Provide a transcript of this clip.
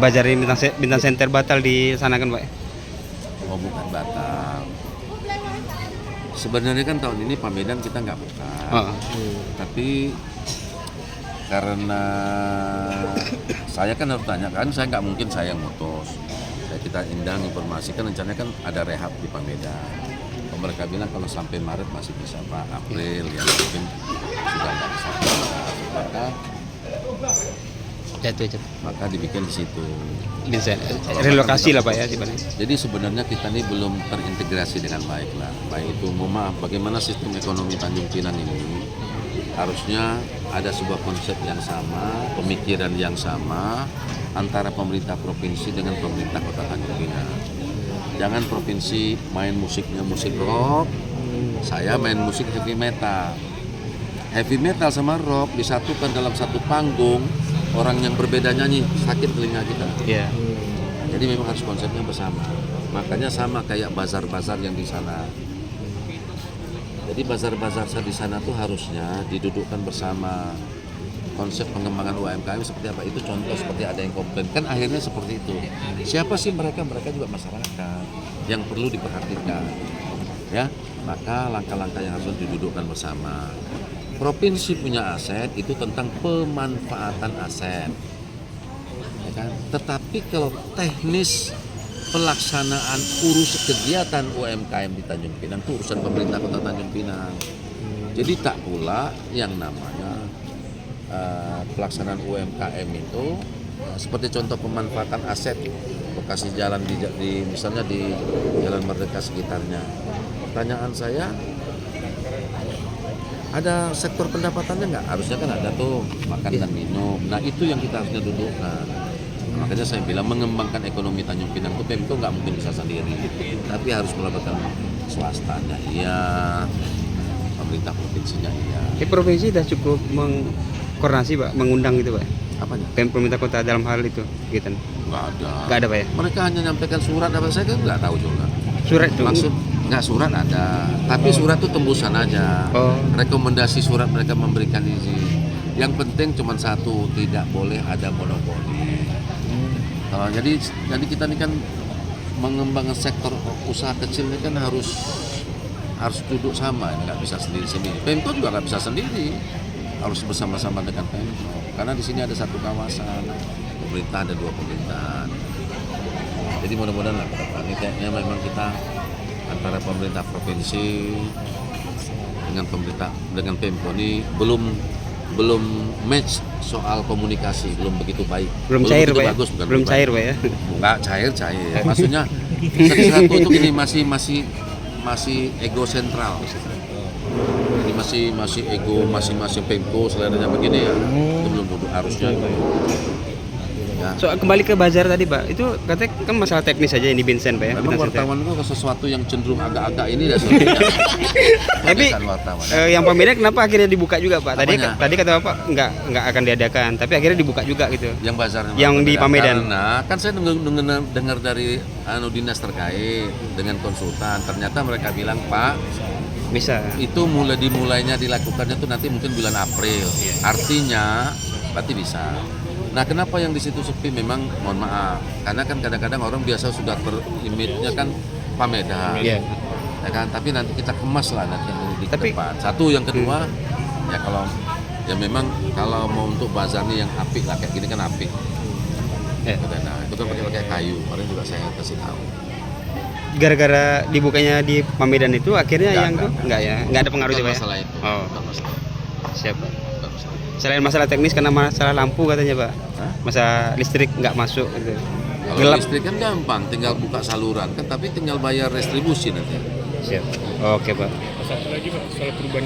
Bazar ini Bintang Center batal di sana kan Pak? Oh, bukan batal. Sebenarnya kan tahun ini Pamedan kita nggak buka. Oh. Tapi karena saya kan harus tanya kan, saya nggak mungkin saya yang mutus. Kita undang informasi kan rencananya kan ada rehab di Pamedan. Mereka bilang kalau sampai Maret masih bisa Pak, April ya mungkin sudah nggak bisa. Maka dibikin di situ. Bisa relokasi lah Pak ya sebenarnya. Jadi sebenarnya kita ini belum terintegrasi dengan baik lah. Baik itu maaf bagaimana sistem ekonomi Tanjung Pinang ini harusnya ada sebuah konsep yang sama, pemikiran yang sama antara pemerintah provinsi dengan pemerintah Kota Tanjung Pinang. Jangan provinsi main musiknya musik rock, saya main musik heavy metal. Heavy metal sama rock disatukan dalam satu panggung, orang yang berbeda nyanyi, sakit telinga kita. Iya. Jadi memang harus konsepnya bersama. Makanya sama kayak bazar-bazar yang di sana. Jadi bazar-bazar di sana tuh harusnya didudukkan bersama. Konsep pengembangan UMKM seperti apa, itu contoh seperti ada yang komplain kan akhirnya seperti itu. Siapa sih mereka juga masyarakat yang perlu diperhatikan ya, maka langkah-langkah yang harus didudukkan bersama. Provinsi punya aset itu tentang pemanfaatan aset ya kan? Tetapi kalau teknis pelaksanaan urus kegiatan UMKM di Tanjung Pinang itu urusan pemerintah Kota Tanjung Pinang. Jadi tak pula yang namanya pelaksanaan UMKM itu seperti contoh pemanfaatan aset lokasi jalan di misalnya di Jalan Merdeka sekitarnya. Pertanyaan saya, ada sektor pendapatannya nggak? Harusnya kan ada tuh makan dan minum. Nah itu yang kita harusnya dudukkan. Makanya saya bilang mengembangkan ekonomi Tanjung Pinang itu Pemko nggak mungkin bisa sendiri, tapi harus melibatkan swastanya, iya, pemerintah provinsinya, iya. Provinsi sudah cukup koordinasi Pak, mengundang gitu Pak? Apanya? Pemerintah kota dalam hal itu gitu? Nggak ada. Nggak ada Pak ya? Mereka hanya nyampaikan surat, apa saya kan nggak tahu juga. Surat itu? Maksud nggak surat ada, tapi surat itu tembusan aja. Rekomendasi surat mereka memberikan izin. Yang penting cuma satu, tidak boleh ada monopoli. Jadi kita ini kan mengembangkan sektor usaha kecil ini kan harus duduk sama, nggak bisa sendiri-sendiri. Pemko juga nggak bisa sendiri. Harus bersama-sama dengan Pemko, karena di sini ada satu kawasan, pemerintah ada dua pemerintahan. Jadi mudah-mudahan lah ke depan ini kayaknya memang kita antara pemerintah provinsi dengan Pemko ini belum match soal komunikasi, belum begitu baik. Belum cair Pak ya? Bagus, belum cair Pak ya? Enggak cair. Maksudnya satu itu gini masih ego sentral. Jadi masih ego masing-masing Pemko seleranya begini ya. Itu belum duduk harusnya. Ya. So kembali ke bazar tadi Pak, itu katanya kan masalah teknis aja ini Vincent Pak ya? Memang wartawan itu sesuatu yang cenderung agak-agak ini dah. Tapi yang Pamedan kenapa akhirnya dibuka juga Pak? Tadi kata Bapak nggak akan diadakan, tapi akhirnya dibuka juga gitu. Yang bazar yang di Pamedan. Karena kan saya dengar dari dinas terkait dengan konsultan, ternyata mereka bilang Pak bisa. Itu dimulainya dilakukannya tuh nanti mungkin bulan April. Artinya berarti bisa. Nah, kenapa yang di situ sepi? Memang mohon maaf, karena kan kadang-kadang orang biasa sudah terimage-nya kan Pamedan, ya kan. Tapi nanti kita kemas lah nanti di depan. Satu, yang kedua, ya kalau ya memang kalau mau untuk bazar nih yang apik lah kayak gini kan apik. Nah, itu kan pakai kayu. Kemarin juga saya kasih tahu. Gara-gara dibukanya di Pamedan itu akhirnya nggak ada pengaruh juga ya? Masalah itu. Oh, siap. Selain masalah teknis karena masalah lampu katanya Pak, masalah listrik nggak masuk gitu. Kalau listrik kan gampang, tinggal buka saluran kan, tapi tinggal bayar distribusi nanti. Siap. Oke Pak. Satu lagi Pak, soal perubahan